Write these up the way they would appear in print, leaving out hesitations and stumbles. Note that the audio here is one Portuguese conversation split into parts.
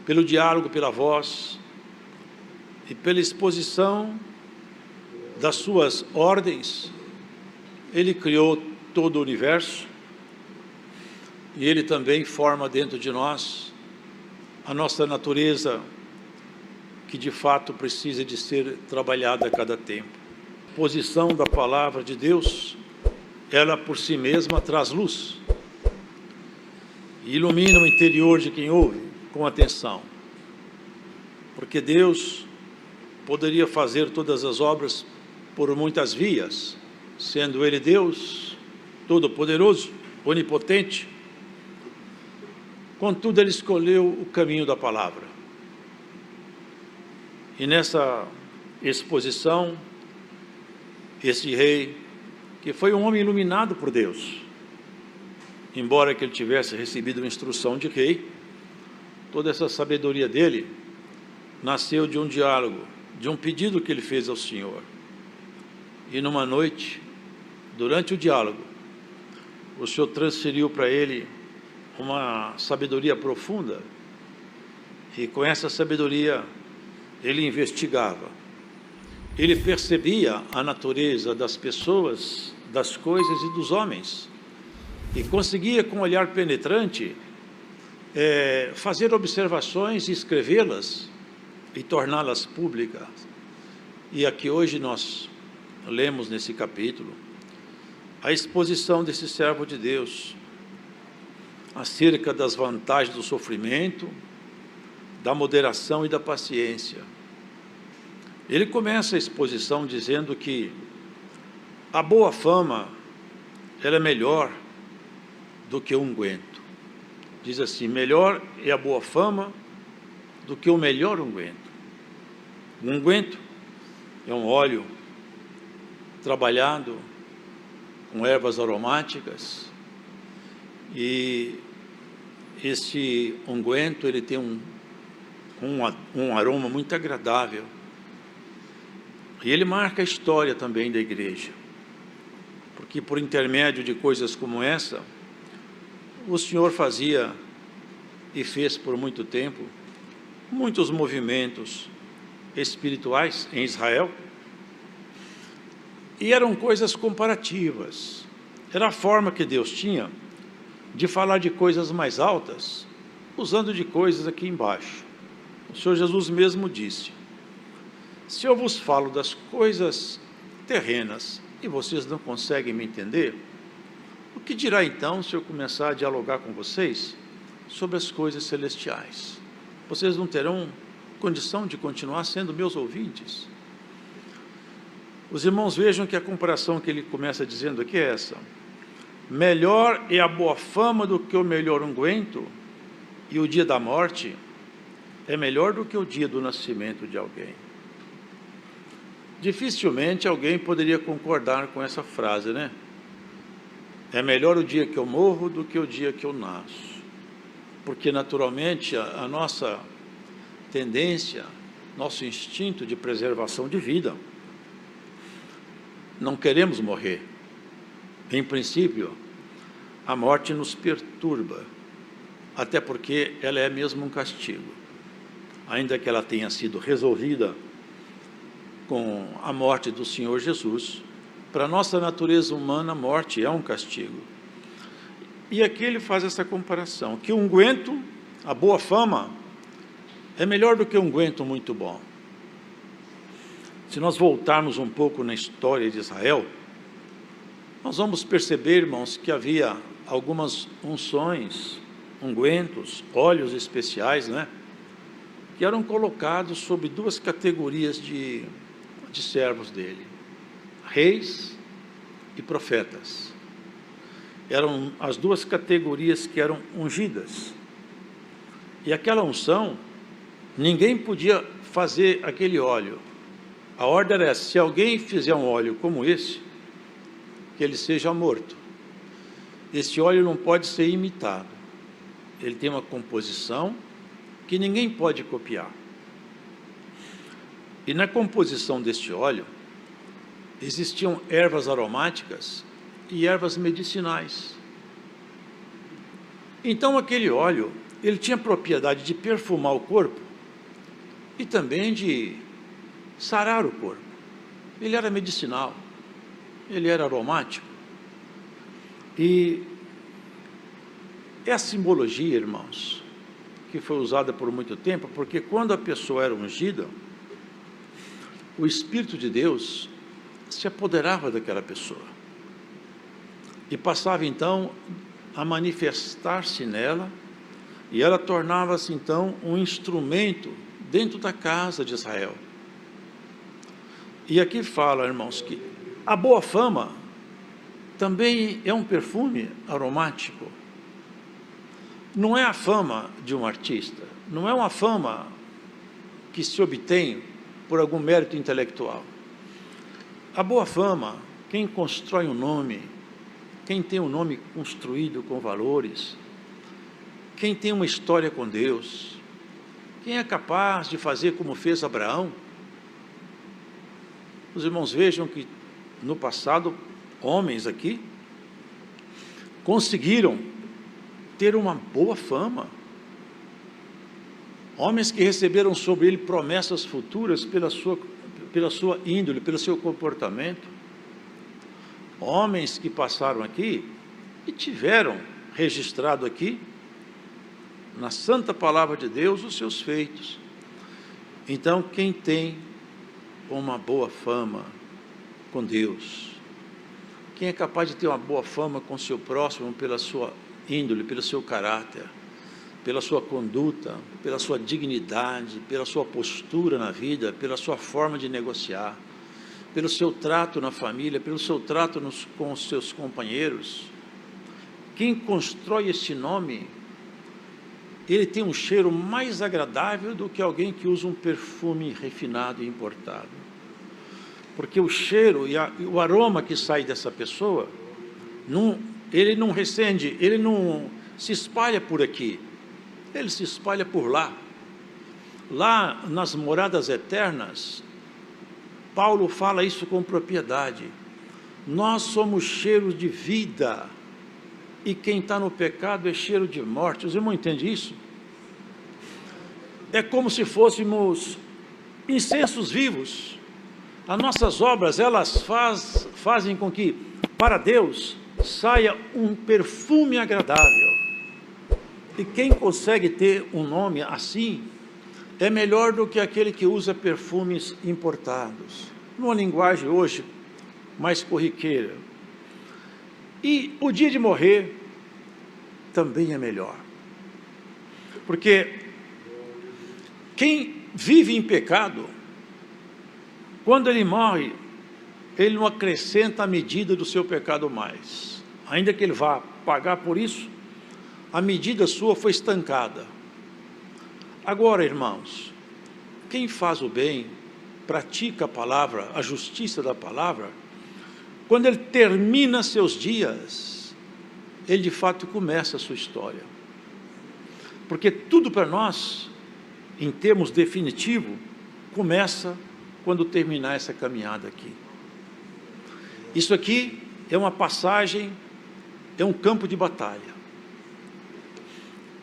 pelo diálogo, pela voz e pela exposição das suas ordens, Ele criou todo o universo e Ele também forma dentro de nós a nossa natureza, que de fato precisa de ser trabalhada a cada tempo. A exposição da palavra de Deus, ela por si mesma traz luz e ilumina o interior de quem ouve com atenção, porque Deus poderia fazer todas as obras por muitas vias, sendo Ele Deus Todo-Poderoso, Onipotente. Contudo, Ele escolheu o caminho da palavra. E nessa exposição, esse rei, que foi um homem iluminado por Deus, embora que ele tivesse recebido uma instrução de rei, toda essa sabedoria dele nasceu de um diálogo, de um pedido que ele fez ao Senhor. E numa noite, durante o diálogo, o Senhor transferiu para ele uma sabedoria profunda, e com essa sabedoria ele investigava, ele percebia a natureza das pessoas, das coisas e dos homens, e conseguia com um olhar penetrante fazer observações e escrevê-las e torná-las públicas. E aqui hoje nós lemos nesse capítulo a exposição desse servo de Deus acerca das vantagens do sofrimento, da moderação e da paciência. Ele começa a exposição dizendo que a boa fama, ela é melhor do que o unguento. Diz assim: melhor é a boa fama do que o melhor unguento. O unguento é um óleo trabalhado com ervas aromáticas, e esse unguento ele tem um aroma muito agradável, e ele marca a história também da igreja, porque por intermédio de coisas como essa, o Senhor fazia e fez por muito tempo muitos movimentos espirituais em Israel, e eram coisas comparativas. Era a forma que Deus tinha de falar de coisas mais altas, usando de coisas aqui embaixo. O Senhor Jesus mesmo disse: se eu vos falo das coisas terrenas e vocês não conseguem me entender, o que dirá então se eu começar a dialogar com vocês sobre as coisas celestiais? Vocês não terão condição de continuar sendo meus ouvintes. Os irmãos vejam que a comparação que ele começa dizendo aqui é essa: melhor é a boa fama do que o melhor unguento, e o dia da morte é melhor do que o dia do nascimento de alguém. Dificilmente alguém poderia concordar com essa frase, né? É melhor o dia que eu morro do que o dia que eu nasço. Porque naturalmente a nossa tendência, nosso instinto de preservação de vida, não queremos morrer. Em princípio, a morte nos perturba, até porque ela é mesmo um castigo. Ainda que ela tenha sido resolvida com a morte do Senhor Jesus, para a nossa natureza humana, a morte é um castigo. E aqui ele faz essa comparação, que o unguento, a boa fama, é melhor do que um unguento muito bom. Se nós voltarmos um pouco na história de Israel, nós vamos perceber, irmãos, que havia algumas unções, ungüentos, óleos especiais, né, que eram colocados sobre duas categorias de servos dele: reis e profetas. Eram as duas categorias que eram ungidas. E aquela unção, ninguém podia fazer aquele óleo. A ordem era essa: se alguém fizer um óleo como esse, que ele seja morto. Este óleo não pode ser imitado. Ele tem uma composição que ninguém pode copiar. E na composição deste óleo, existiam ervas aromáticas e ervas medicinais. Então aquele óleo ele tinha propriedade de perfumar o corpo e também de sarar o corpo. Ele era medicinal, ele era aromático. E é a simbologia, irmãos, que foi usada por muito tempo, porque quando a pessoa era ungida, o Espírito de Deus se apoderava daquela pessoa e passava então a manifestar-se nela, e ela tornava-se então um instrumento dentro da casa de Israel. E aqui fala, irmãos, que a boa fama também é um perfume aromático. Não é a fama de um artista, não é uma fama que se obtém por algum mérito intelectual. A boa fama, quem constrói um nome, quem tem um nome construído com valores, quem tem uma história com Deus, quem é capaz de fazer como fez Abraão. Os irmãos vejam que no passado, homens aqui conseguiram ter uma boa fama. Homens que receberam sobre ele promessas futuras pela sua índole, pelo seu comportamento. Homens que passaram aqui e tiveram registrado aqui, na santa palavra de Deus, os seus feitos. Então, quem tem uma boa fama com Deus, quem é capaz de ter uma boa fama com seu próximo pela sua índole, pelo seu caráter, pela sua conduta, pela sua dignidade, pela sua postura na vida, pela sua forma de negociar, pelo seu trato na família, pelo seu trato com os seus companheiros. Quem constrói esse nome, ele tem um cheiro mais agradável do que alguém que usa um perfume refinado e importado. Porque o cheiro e o aroma que sai dessa pessoa, ele não recende, ele não se espalha por aqui, ele se espalha por lá. Lá nas moradas eternas, Paulo fala isso com propriedade. Nós somos cheiros de vida, e quem está no pecado é cheiro de morte. Os irmãos entendem isso? É como se fôssemos incensos vivos. As nossas obras, elas fazem com que, para Deus, saia um perfume agradável. E quem consegue ter um nome assim, é melhor do que aquele que usa perfumes importados. Numa linguagem hoje mais corriqueira. E o dia de morrer também é melhor. Porque quem vive em pecado, quando ele morre, ele não acrescenta a medida do seu pecado mais. Ainda que ele vá pagar por isso, a medida sua foi estancada. Agora, irmãos, quem faz o bem, pratica a palavra, a justiça da palavra, quando ele termina seus dias, ele de fato começa a sua história. Porque tudo para nós, em termos definitivos, começa quando terminar essa caminhada aqui. Isso aqui é uma passagem, é um campo de batalha.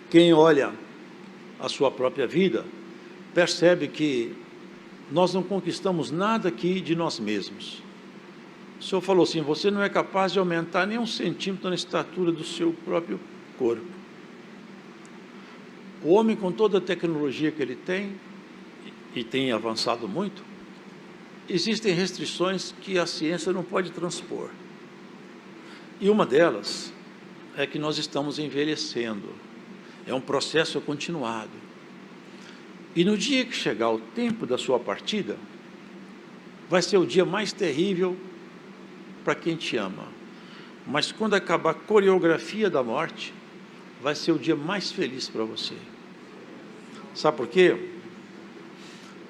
Quem olha a sua própria vida, percebe que nós não conquistamos nada aqui de nós mesmos. O Senhor falou assim, você não é capaz de aumentar nem 1 centímetro na estatura do seu próprio corpo. O homem, com toda a tecnologia que ele tem, e tem avançado muito, existem restrições que a ciência não pode transpor. E uma delas é que nós estamos envelhecendo. É um processo continuado. E no dia que chegar o tempo da sua partida, vai ser o dia mais terrível para quem te ama. Mas quando acabar a coreografia da morte, vai ser o dia mais feliz para você. Sabe por quê?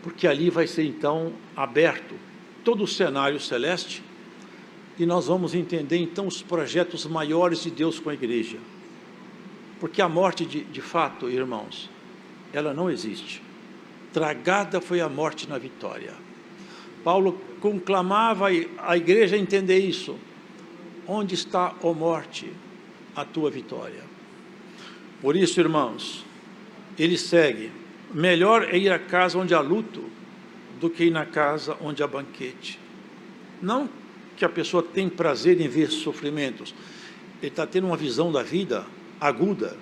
Porque ali vai ser então aberto todo o cenário celeste e nós vamos entender então os projetos maiores de Deus com a igreja. Porque a morte de fato, irmãos, ela não existe. Tragada foi a morte na vitória. Paulo conclamava a igreja a entender isso. Onde está, ó morte, a tua vitória? Por isso, irmãos, ele segue: melhor é ir à casa onde há luto do que ir na casa onde há banquete. Não que a pessoa tem prazer em ver sofrimentos, ele está tendo uma visão da vida aguda,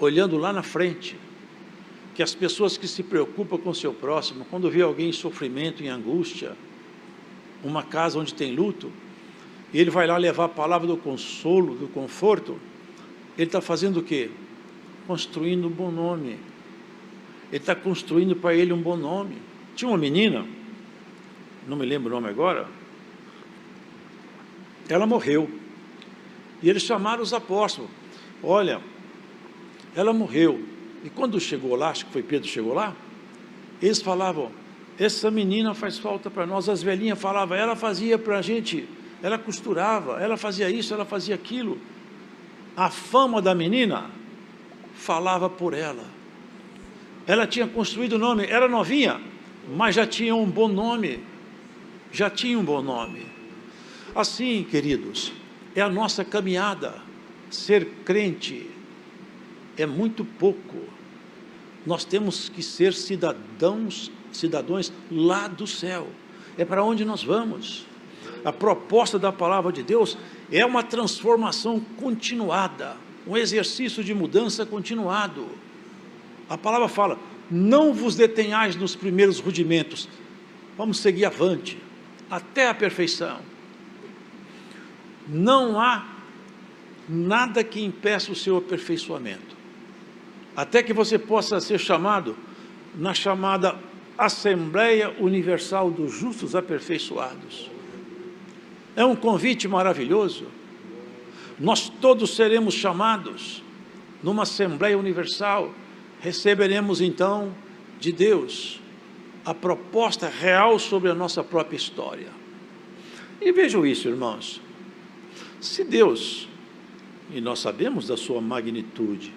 olhando lá na frente, que as pessoas que se preocupam com o seu próximo, quando vê alguém em sofrimento, em angústia, uma casa onde tem luto, e ele vai lá levar a palavra do consolo, do conforto, ele está fazendo o quê? Construindo um bom nome. Ele está construindo para ele um bom nome. Tinha uma menina, não me lembro o nome agora, ela morreu, e eles chamaram os apóstolos: olha, ela morreu. E quando chegou lá, acho que foi Pedro, chegou lá, eles falavam: essa menina faz falta para nós. As velhinhas falavam: ela fazia para a gente, ela costurava, ela fazia isso, ela fazia aquilo. A fama da menina falava por ela. Ela tinha construído o nome, era novinha, mas já tinha um bom nome, já tinha um bom nome. Assim, queridos, é a nossa caminhada. Ser crente é muito pouco. Nós temos que ser cidadãos lá do céu. É para onde nós vamos. A proposta da palavra de Deus é uma transformação continuada, um exercício de mudança continuado. A palavra fala: não vos detenhais nos primeiros rudimentos. Vamos seguir avante, até a perfeição. Não há nada que impeça o seu aperfeiçoamento, até que você possa ser chamado na chamada Assembleia Universal dos Justos Aperfeiçoados. É um convite maravilhoso. Nós todos seremos chamados numa Assembleia Universal. Receberemos então de Deus a proposta real sobre a nossa própria história. E vejam isso, irmãos: se Deus, e nós sabemos da sua magnitude,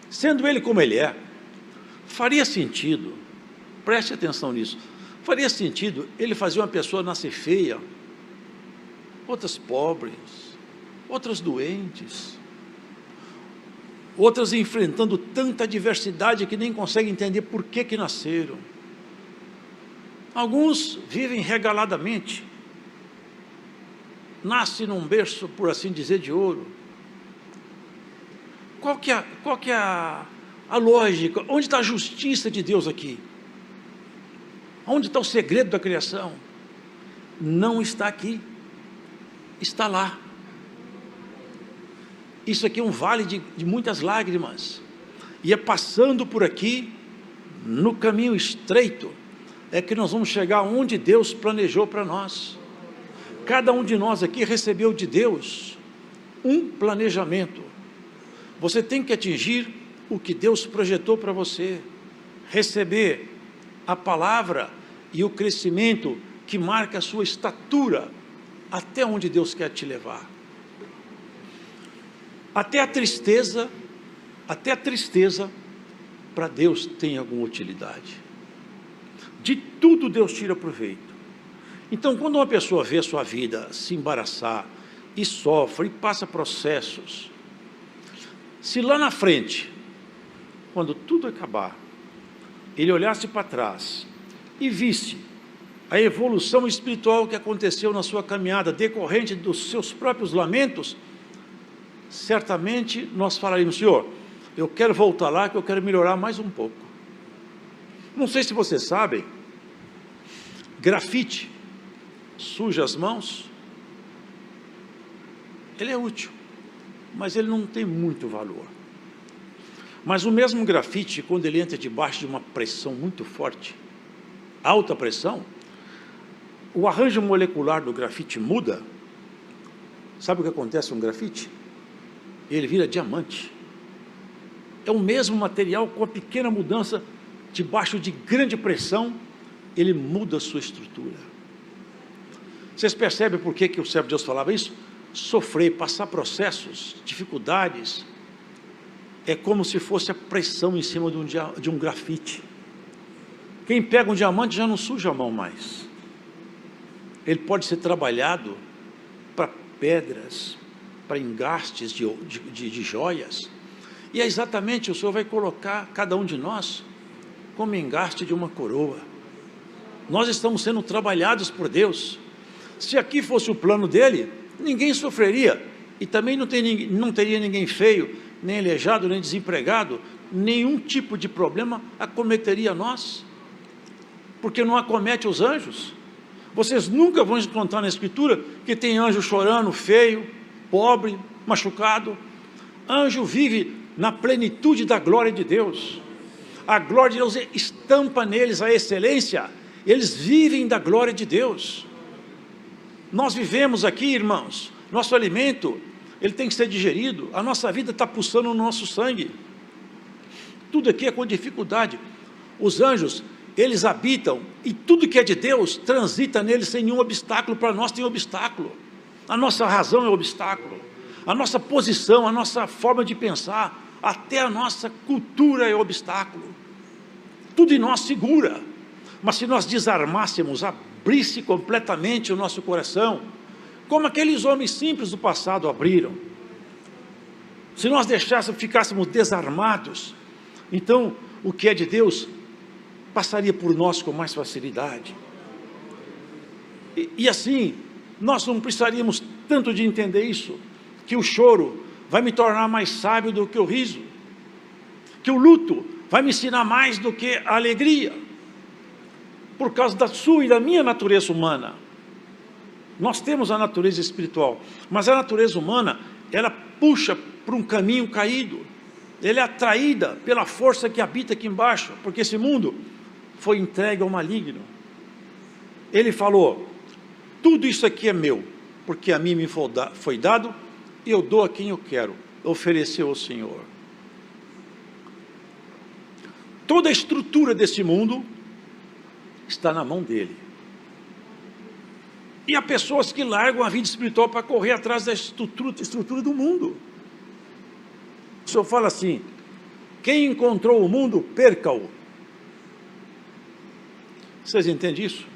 sendo Ele como Ele é, faria sentido, preste atenção nisso, faria sentido Ele fazer uma pessoa nascer feia, outras pobres, outras doentes, outras enfrentando tanta adversidade que nem conseguem entender por que nasceram. Alguns vivem regaladamente, nascem num berço, por assim dizer, de ouro. Qual que é a lógica? Onde está a justiça de Deus aqui? Onde está o segredo da criação? Não está aqui, está lá. Isso aqui é um vale de muitas lágrimas, e é passando por aqui, no caminho estreito, é que nós vamos chegar onde Deus planejou para nós. Cada um de nós aqui recebeu de Deus um planejamento. Você tem que atingir o que Deus projetou para você, receber a palavra e o crescimento que marca a sua estatura, até onde Deus quer te levar. Até a tristeza, para Deus tem alguma utilidade. De tudo Deus tira proveito. Então, quando uma pessoa vê a sua vida se embaraçar, e sofre, e passa processos, se lá na frente, quando tudo acabar, ele olhasse para trás e visse a evolução espiritual que aconteceu na sua caminhada, decorrente dos seus próprios lamentos, certamente nós falaríamos: Senhor, eu quero voltar lá, que eu quero melhorar mais um pouco. Não sei se vocês sabem, grafite suja as mãos, ele é útil, mas ele não tem muito valor. Mas o mesmo grafite, quando ele entra debaixo de uma pressão muito forte, alta pressão, o arranjo molecular do grafite muda. Sabe o que acontece com o grafite? Ele vira diamante. É o mesmo material, com a pequena mudança, debaixo de grande pressão, ele muda a sua estrutura. Vocês percebem por que o servo de Deus falava isso? Sofrer, passar processos, dificuldades, é como se fosse a pressão em cima de um grafite. Quem pega um diamante já não suja a mão mais. Ele pode ser trabalhado para pedras, para engastes de joias, E é exatamente, o Senhor vai colocar cada um de nós como engaste de uma coroa. Nós estamos sendo trabalhados por Deus. Se aqui fosse o plano dele, ninguém sofreria, e também não teria ninguém feio, nem aleijado, nem desempregado, nenhum tipo de problema acometeria nós, porque não acomete os anjos. Vocês nunca vão encontrar na Escritura que tem anjo chorando, feio, pobre, machucado. Anjo vive na plenitude da glória de Deus. A glória de Deus estampa neles a excelência, eles vivem da glória de Deus. Nós vivemos aqui, irmãos, nosso alimento, ele tem que ser digerido, a nossa vida está pulsando no nosso sangue, tudo aqui é com dificuldade. Os anjos, eles habitam, e tudo que é de Deus, transita neles sem nenhum obstáculo. Para nós tem obstáculo, a nossa razão é obstáculo, a nossa posição, a nossa forma de pensar, até a nossa cultura é obstáculo, tudo em nós segura. Mas se nós desarmássemos, abrisse completamente o nosso coração, como aqueles homens simples do passado abriram, se nós ficássemos desarmados, então o que é de Deus passaria por nós com mais facilidade. E assim, nós não precisaríamos tanto de entender isso, que o choro vai me tornar mais sábio do que o riso, que o luto vai me ensinar mais do que a alegria, por causa da sua e da minha natureza humana. Nós temos a natureza espiritual, mas a natureza humana, ela puxa para um caminho caído, ela é atraída pela força que habita aqui embaixo, porque esse mundo foi entregue ao maligno. Ele falou, tudo isso aqui é meu, porque a mim me foi dado, e eu dou a quem eu quero, ofereceu ao Senhor. Toda a estrutura desse mundo está na mão dele. E há pessoas que largam a vida espiritual para correr atrás da estrutura do mundo. O Senhor fala assim, quem encontrou o mundo, perca-o. Vocês entendem isso?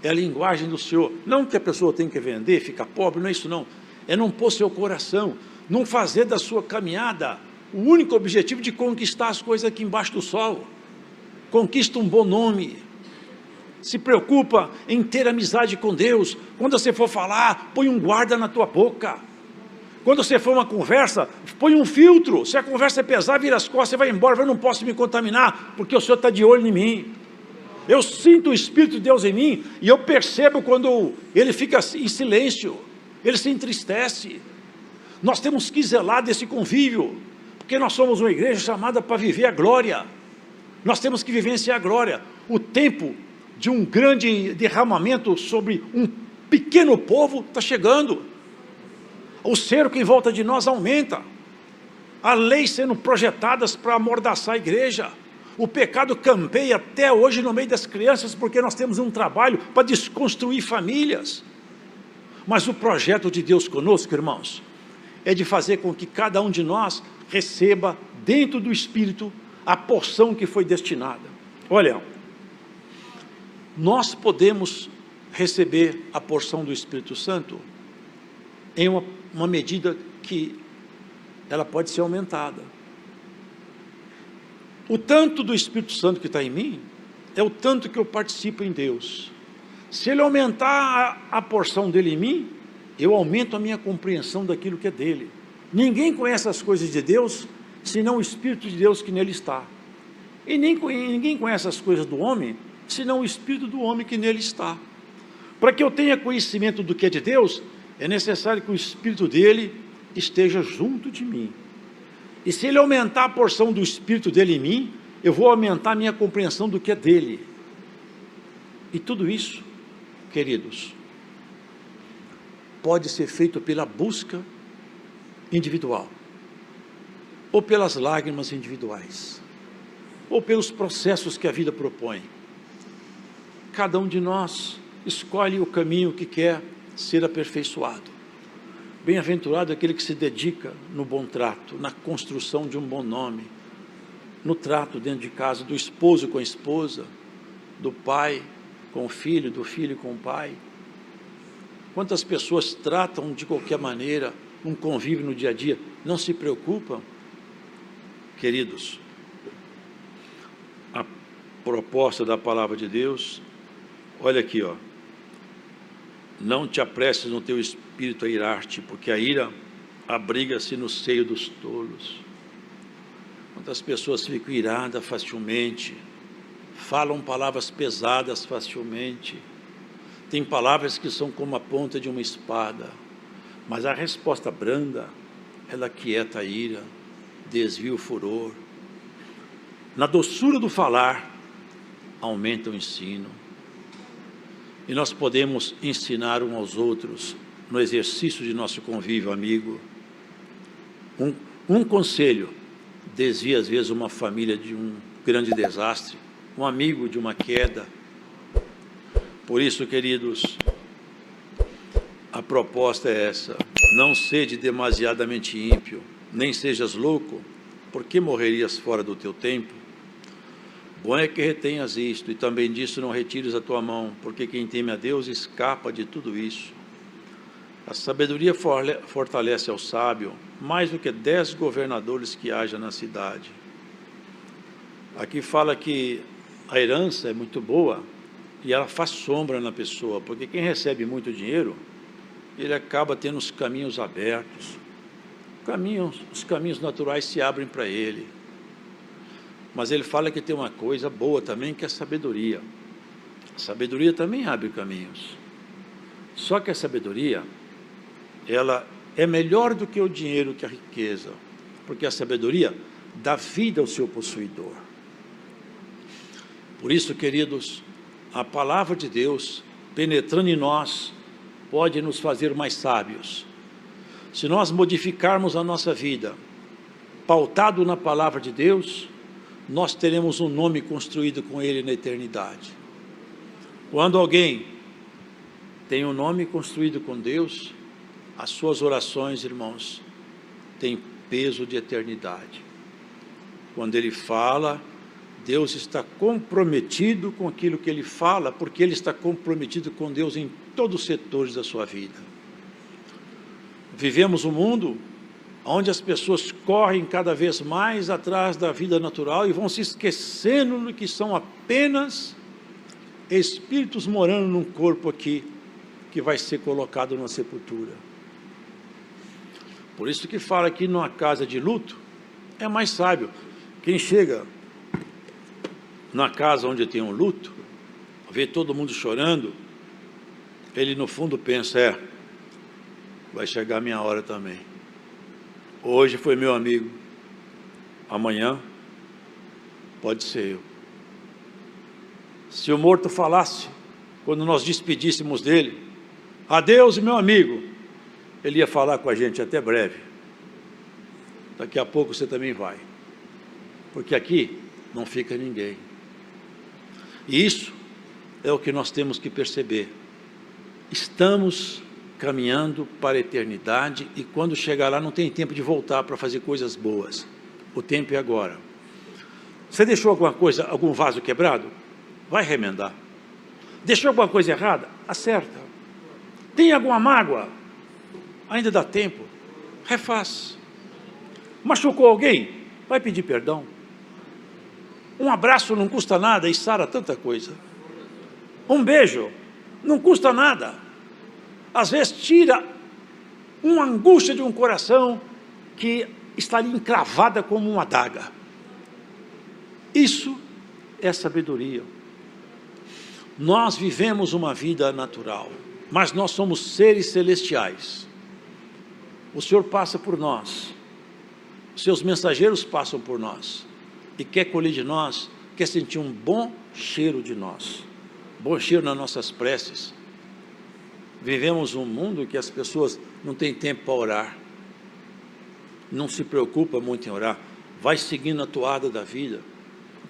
É a linguagem do Senhor. Não que a pessoa tem que vender, ficar pobre, não é isso não. É não pôr seu coração, não fazer da sua caminhada o único objetivo de conquistar as coisas aqui embaixo do sol. Conquista um bom nome, se preocupa em ter amizade com Deus. Quando você for falar, põe um guarda na tua boca. Quando você for uma conversa, põe um filtro. Se a conversa é pesada, vira as costas, você vai embora. Eu não posso me contaminar, porque o Senhor está de olho em mim. Eu sinto o Espírito de Deus em mim, e eu percebo quando ele fica em silêncio, ele se entristece. Nós temos que zelar desse convívio, porque nós somos uma igreja chamada para viver a glória. Nós temos que vivenciar a glória. O tempo de um grande derramamento sobre um pequeno povo está chegando. O cerco em volta de nós aumenta. Há leis sendo projetadas para amordaçar a igreja. O pecado campeia até hoje no meio das crianças, porque nós temos um trabalho para desconstruir famílias. Mas o projeto de Deus conosco, irmãos, é de fazer com que cada um de nós receba dentro do Espírito a porção que foi destinada. Olha, nós podemos receber a porção do Espírito Santo em uma medida que ela pode ser aumentada. O tanto do Espírito Santo que está em mim é o tanto que eu participo em Deus. Se ele aumentar a porção dele em mim, eu aumento a minha compreensão daquilo que é dele. Ninguém conhece as coisas de Deus, senão o Espírito de Deus que nele está. E ninguém conhece as coisas do homem, senão o Espírito do homem que nele está. Para que eu tenha conhecimento do que é de Deus, é necessário que o Espírito dele esteja junto de mim. E se ele aumentar a porção do Espírito dele em mim, eu vou aumentar a minha compreensão do que é dele. E tudo isso, queridos, pode ser feito pela busca individual, ou pelas lágrimas individuais, ou pelos processos que a vida propõe. Cada um de nós escolhe o caminho que quer ser aperfeiçoado. Bem-aventurado aquele que se dedica no bom trato, na construção de um bom nome, no trato dentro de casa, do esposo com a esposa, do pai com o filho, do filho com o pai. Quantas pessoas tratam de qualquer maneira um convívio no dia a dia, não se preocupam Queridos, a proposta da palavra de Deus, olha aqui, ó. Não te apresses no teu espírito a irar-te, porque a ira abriga-se no seio dos tolos. Quantas pessoas ficam iradas facilmente, falam palavras pesadas facilmente, tem palavras que são como a ponta de uma espada, mas a resposta branda, ela quieta a ira, desvia o furor. Na doçura do falar, aumenta o ensino. E nós podemos ensinar uns aos outros no exercício de nosso convívio amigo. Um conselho desvia às vezes uma família de um grande desastre, um amigo de uma queda. Por isso, queridos, a proposta é essa: não sede demasiadamente ímpio, nem sejas louco, porque morrerias fora do teu tempo. Bom é que retenhas isto, e também disso não retires a tua mão, porque quem teme a Deus escapa de tudo isso. A sabedoria fortalece ao sábio, mais do que 10 governadores que haja na cidade. Aqui fala que a herança é muito boa, e ela faz sombra na pessoa, porque quem recebe muito dinheiro, ele acaba tendo os caminhos abertos, os caminhos naturais se abrem para ele. Mas ele fala que tem uma coisa boa também, que é a sabedoria. A sabedoria também abre caminhos. Só que a sabedoria, ela é melhor do que o dinheiro, que a riqueza, porque a sabedoria dá vida ao seu possuidor. Por isso, queridos, a palavra de Deus, penetrando em nós, pode nos fazer mais sábios. Se nós modificarmos a nossa vida, pautado na palavra de Deus, nós teremos um nome construído com Ele na eternidade. Quando alguém tem um nome construído com Deus, as suas orações, irmãos, têm peso de eternidade. Quando ele fala, Deus está comprometido com aquilo que ele fala, porque ele está comprometido com Deus em todos os setores da sua vida. Vivemos um mundo onde as pessoas correm cada vez mais atrás da vida natural e vão se esquecendo de que são apenas espíritos morando num corpo aqui, que vai ser colocado na sepultura. Por isso que fala que numa casa de luto, é mais sábio. Quem chega na casa onde tem um luto, vê todo mundo chorando, ele no fundo pensa, vai chegar a minha hora também. Hoje foi meu amigo, amanhã pode ser eu. Se o morto falasse, quando nós despedíssemos dele, adeus meu amigo, ele ia falar com a gente até breve. Daqui a pouco você também vai, porque aqui não fica ninguém. E isso é o que nós temos que perceber. Estamos caminhando para a eternidade, e quando chegar lá não tem tempo de voltar para fazer coisas boas. O tempo é agora. Você deixou alguma coisa, algum vaso quebrado? Vai remendar. Deixou alguma coisa errada? Acerta. Tem alguma mágoa? Ainda dá tempo. Refaz. Machucou alguém? Vai pedir perdão. Um abraço não custa nada e sara tanta coisa. Um beijo não custa nada. Às vezes tira uma angústia de um coração que estaria encravada como uma adaga. Isso é sabedoria. Nós vivemos uma vida natural, mas nós somos seres celestiais. O Senhor passa por nós, os seus mensageiros passam por nós, e quer colher de nós, quer sentir um bom cheiro de nós, bom cheiro nas nossas preces. Vivemos um mundo que as pessoas não têm tempo para orar, não se preocupa muito em orar, vai seguindo a toada da vida.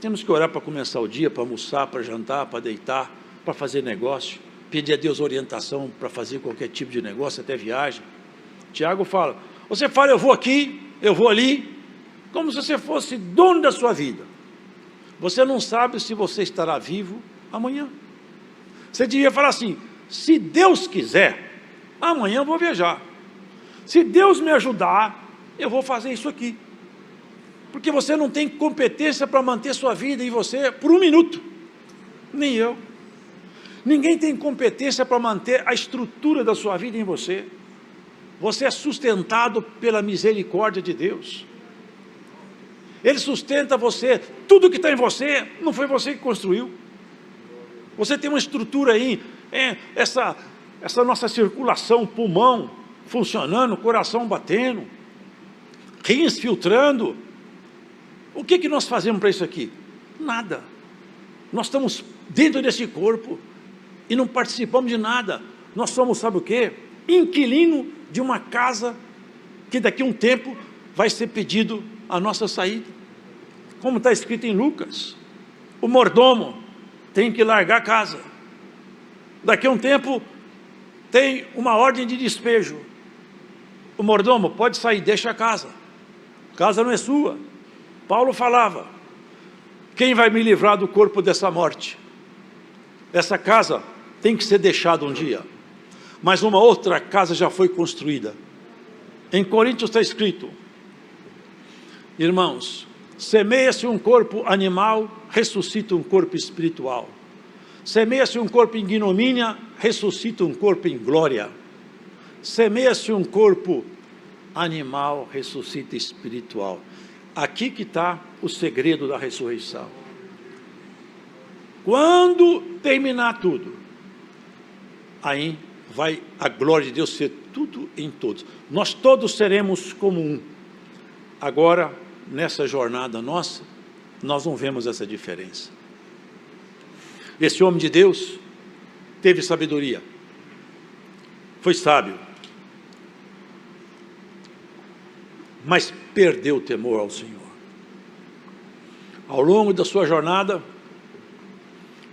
Temos que orar para começar o dia, para almoçar, para jantar, para deitar, para fazer negócio, pedir a Deus orientação para fazer qualquer tipo de negócio, até viagem. Tiago fala, você fala eu vou aqui, eu vou ali, como se você fosse dono da sua vida. Você não sabe se você estará vivo amanhã. Você devia falar assim, se Deus quiser, amanhã eu vou viajar. Se Deus me ajudar, eu vou fazer isso aqui. Porque você não tem competência para manter sua vida em você por um minuto. Nem eu. Ninguém tem competência para manter a estrutura da sua vida em você. Você é sustentado pela misericórdia de Deus. Ele sustenta você. Tudo que está em você, não foi você que construiu. Você tem uma estrutura aí, essa nossa circulação, pulmão funcionando, coração batendo, rins filtrando. O que nós fazemos para isso aqui? Nada. Nós estamos dentro desse corpo e não participamos de nada. Nós somos, sabe o quê? Inquilino de uma casa que daqui a um tempo vai ser pedido a nossa saída. Como está escrito em Lucas, o mordomo tem que largar a casa. Daqui a um tempo tem uma ordem de despejo. O mordomo pode sair, deixa a casa. A casa não é sua. Paulo falava, quem vai me livrar do corpo dessa morte? Essa casa tem que ser deixada um dia. Mas uma outra casa já foi construída. Em Coríntios está escrito, irmãos, semeia-se um corpo animal, ressuscita um corpo espiritual. Semeia-se um corpo em ignomínia, ressuscita um corpo em glória. Semeia-se um corpo animal, ressuscita espiritual. Aqui que está o segredo da ressurreição. Quando terminar tudo, aí vai a glória de Deus ser tudo em todos. Nós todos seremos como um. Agora, nessa jornada nossa, nós não vemos essa diferença. Esse homem de Deus teve sabedoria, foi sábio, mas perdeu o temor ao Senhor. Ao longo da sua jornada,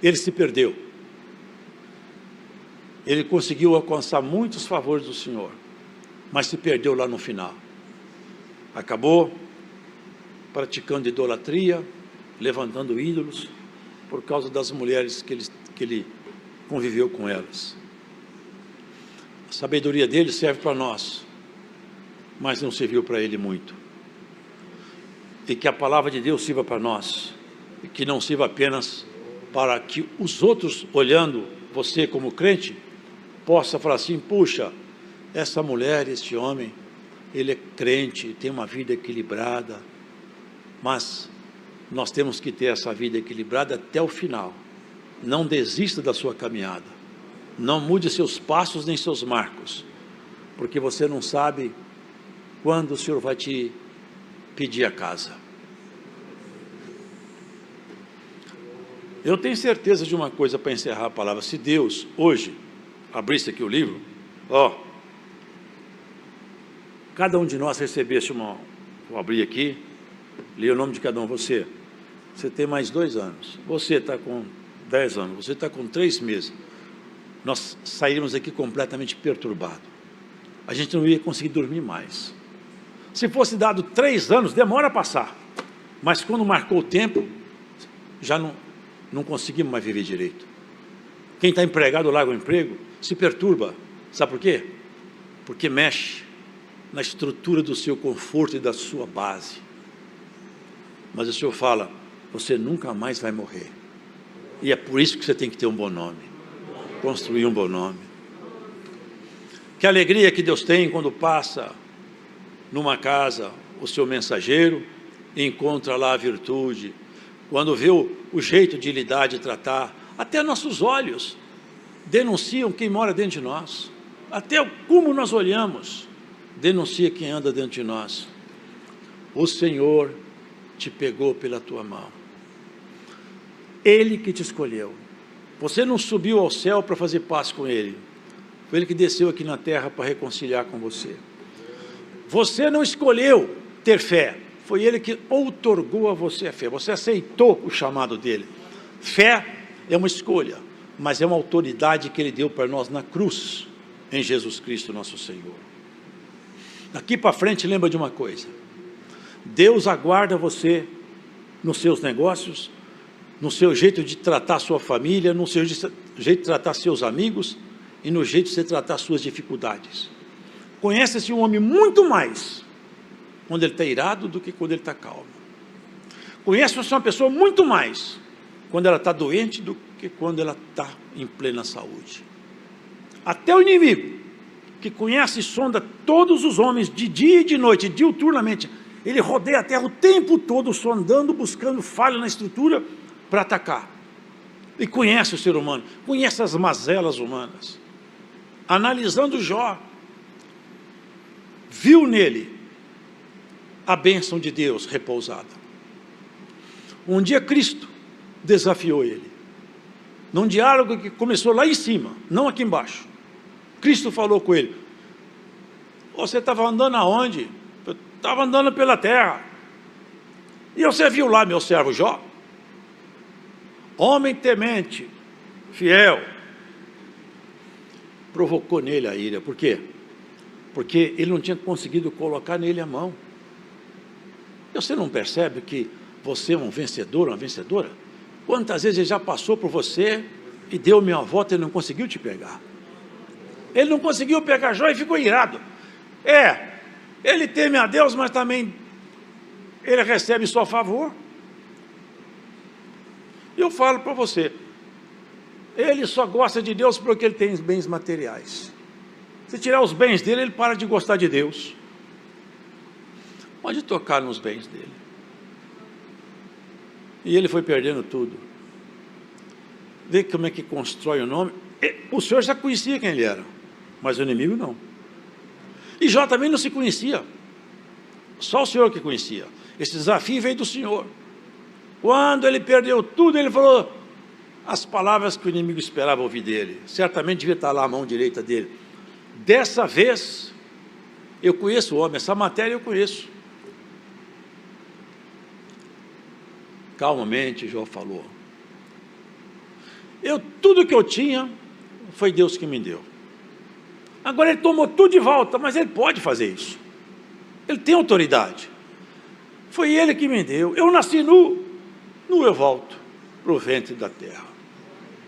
ele se perdeu. Ele conseguiu alcançar muitos favores do Senhor, mas se perdeu lá no final. Acabou praticando idolatria, levantando ídolos, por causa das mulheres que ele conviveu com elas. A sabedoria dele serve para nós, mas não serviu para ele muito. E que a palavra de Deus sirva para nós, e que não sirva apenas para que os outros, olhando você como crente, possa falar assim, puxa, essa mulher, esse homem, ele é crente, tem uma vida equilibrada, mas nós temos que ter essa vida equilibrada até o final. Não desista da sua caminhada, não mude seus passos nem seus marcos, porque você não sabe quando o Senhor vai te pedir a casa. Eu tenho certeza de uma coisa para encerrar a palavra. Se Deus hoje abrisse aqui o livro, cada um de nós recebesse vou abrir aqui, li o nome de cada um. Você tem mais 2 anos, você está com 10 anos, você está com 3 meses, nós sairíamos aqui completamente perturbados, a gente não ia conseguir dormir mais. Se fosse dado 3 anos, demora a passar, mas quando marcou o tempo, já não conseguimos mais viver direito. Quem está empregado, larga o emprego, se perturba, sabe por quê? Porque mexe na estrutura do seu conforto e da sua base. Mas o Senhor fala, você nunca mais vai morrer, e é por isso que você tem que ter um bom nome, construir um bom nome. Que alegria que Deus tem quando passa numa casa o seu mensageiro e encontra lá a virtude, quando vê o jeito de lidar, de tratar, até nossos olhos denunciam quem mora dentro de nós, até como nós olhamos denuncia quem anda dentro de nós. O Senhor te pegou pela tua mão, Ele que te escolheu. Você não subiu ao céu para fazer paz com Ele, foi Ele que desceu aqui na terra para reconciliar com você. Você não escolheu ter fé, foi Ele que outorgou a você a fé, você aceitou o chamado dEle. Fé é uma escolha, mas é uma autoridade que Ele deu para nós na cruz, em Jesus Cristo nosso Senhor. Daqui para frente, lembra de uma coisa, Deus aguarda você nos seus negócios, no seu jeito de tratar a sua família, no seu jeito de tratar seus amigos e no jeito de você tratar suas dificuldades. Conhece-se um homem muito mais quando ele está irado do que quando ele está calmo. Conhece uma pessoa muito mais quando ela está doente do que quando ela está em plena saúde. Até o inimigo, que conhece e sonda todos os homens de dia e de noite, diuturnamente, ele rodeia a terra o tempo todo, sondando, buscando falha na estrutura para atacar. E conhece o ser humano, conhece as mazelas humanas. Analisando Jó, viu nele a bênção de Deus repousada. Um dia Cristo desafiou ele, num diálogo que começou lá em cima, não aqui embaixo. Cristo falou com ele: você estava andando aonde? Eu estava andando pela terra. E você viu lá meu servo Jó? Homem temente, fiel. Provocou nele a ira. Por quê? Porque ele não tinha conseguido colocar nele a mão. E você não percebe que você é um vencedor, uma vencedora? Quantas vezes ele já passou por você e deu meia volta e não conseguiu te pegar? Ele não conseguiu pegar Jó e ficou irado. Ele teme a Deus, mas também ele recebe só favor. E eu falo para você, ele só gosta de Deus porque ele tem bens materiais. Se tirar os bens dele, ele para de gostar de Deus. Pode tocar nos bens dele. E ele foi perdendo tudo. Vê como é que constrói o nome. O Senhor já conhecia quem ele era, mas o inimigo não. E Jó também não se conhecia. Só o Senhor que conhecia. Esse desafio veio do Senhor. Quando ele perdeu tudo, ele falou as palavras que o inimigo esperava ouvir dele. Certamente devia estar lá a mão direita dele. Dessa vez, eu conheço o homem, essa matéria eu conheço. Calmamente, Jó falou: tudo que eu tinha, foi Deus que me deu. Agora ele tomou tudo de volta, mas ele pode fazer isso. Ele tem autoridade. Foi ele que me deu. Eu nasci nu eu volto para o ventre da terra.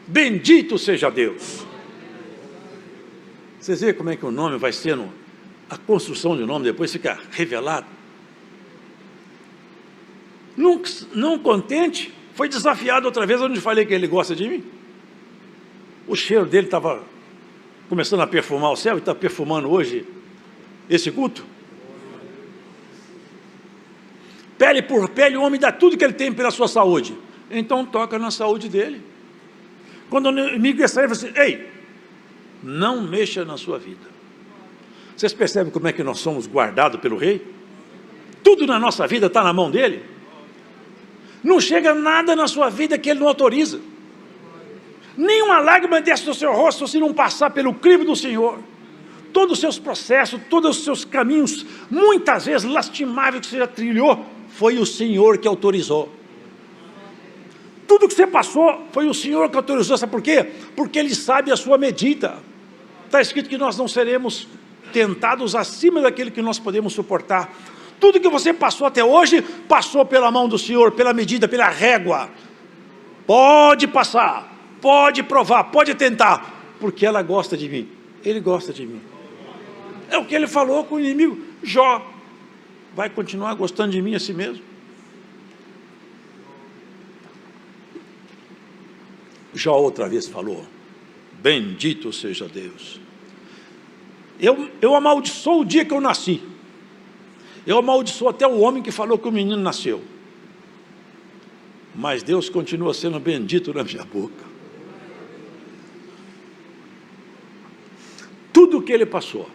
Bendito seja Deus. Vocês veem como é que o nome vai sendo, a construção de nome depois fica revelado. Não contente, foi desafiado outra vez, onde eu falei que ele gosta de mim. O cheiro dele estava começando a perfumar o céu, e está perfumando hoje esse culto. Pele por pele, o homem dá tudo que ele tem pela sua saúde. Então toca na saúde dele. Quando o inimigo ia sair, você: ei, não mexa na sua vida. Vocês percebem como é que nós somos guardados pelo rei? Tudo na nossa vida está na mão dele. Não chega nada na sua vida que ele não autoriza. Nenhuma lágrima desce do seu rosto se não passar pelo crivo do Senhor. Todos os seus processos, todos os seus caminhos, muitas vezes lastimáveis que você já trilhou, foi o Senhor que autorizou. Tudo que você passou, foi o Senhor que autorizou. Sabe por quê? Porque Ele sabe a sua medida. Está escrito que nós não seremos tentados acima daquilo que nós podemos suportar. Tudo que você passou até hoje, passou pela mão do Senhor, pela medida, pela régua. Pode passar, pode provar, pode tentar, porque ela gosta de mim. Ele gosta de mim. É o que ele falou com o inimigo. Jó vai continuar gostando de mim assim mesmo? Jó outra vez falou: bendito seja Deus. Eu amaldiçoo o dia que eu nasci. Eu amaldiçoo até o homem que falou que o menino nasceu. Mas Deus continua sendo bendito na minha boca. Tudo que ele passou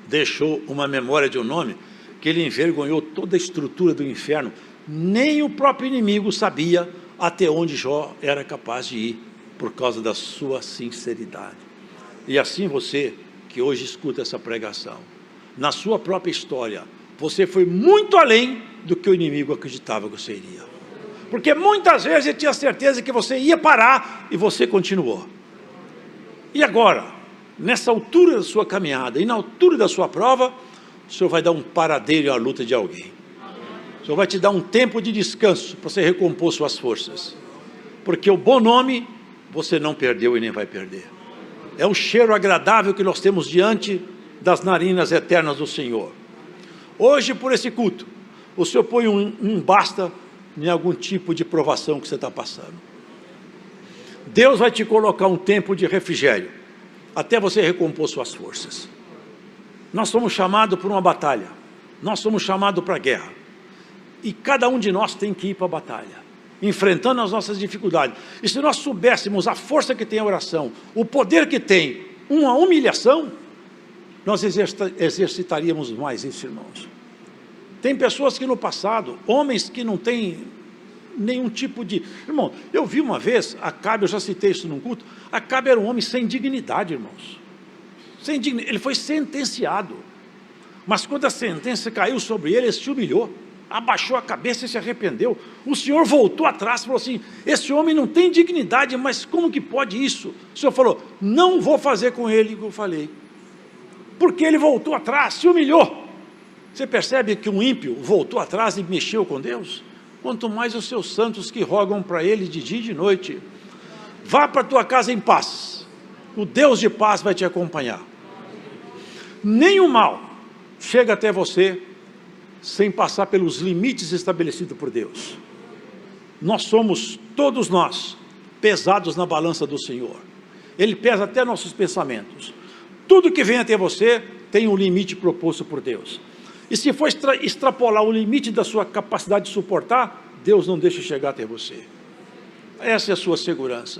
deixou uma memória de um nome que ele envergonhou toda a estrutura do inferno. Nem o próprio inimigo sabia até onde Jó era capaz de ir, por causa da sua sinceridade. E assim você, que hoje escuta essa pregação, na sua própria história, você foi muito além do que o inimigo acreditava que você iria. Porque muitas vezes ele tinha certeza que você ia parar e você continuou. E agora, nessa altura da sua caminhada e na altura da sua prova, o Senhor vai dar um paradeiro à luta de alguém. O Senhor vai te dar um tempo de descanso para você recompor suas forças. Porque o bom nome você não perdeu e nem vai perder. É um cheiro agradável que nós temos diante das narinas eternas do Senhor. Hoje, por esse culto, o Senhor põe um basta em algum tipo de provação que você está passando. Deus vai te colocar um tempo de refrigério, até você recompor suas forças. Nós somos chamados para uma batalha, nós somos chamados para a guerra, e cada um de nós tem que ir para a batalha, enfrentando as nossas dificuldades. E se nós soubéssemos a força que tem a oração, o poder que tem uma humilhação, nós exercitaríamos mais isso, irmãos. Tem pessoas que no passado, homens que não têm nenhum tipo de... Irmão, eu vi uma vez, Acabe, eu já citei isso num culto, Acabe era um homem sem dignidade, irmãos. Sem dignidade, ele foi sentenciado. Mas quando a sentença caiu sobre ele, ele se humilhou, abaixou a cabeça e se arrependeu. O Senhor voltou atrás e falou assim, esse homem não tem dignidade, mas como que pode isso? O Senhor falou, não vou fazer com ele o que eu falei. Porque ele voltou atrás, se humilhou. Você percebe que um ímpio voltou atrás e mexeu com Deus? Quanto mais os seus santos que rogam para ele de dia e de noite. Vá para a tua casa em paz. O Deus de paz vai te acompanhar. Nenhum mal chega até você sem passar pelos limites estabelecidos por Deus. Nós somos, todos nós, pesados na balança do Senhor. Ele pesa até nossos pensamentos. Tudo que vem até você tem um limite proposto por Deus. E se for extrapolar o limite da sua capacidade de suportar, Deus não deixa chegar até você. Essa é a sua segurança.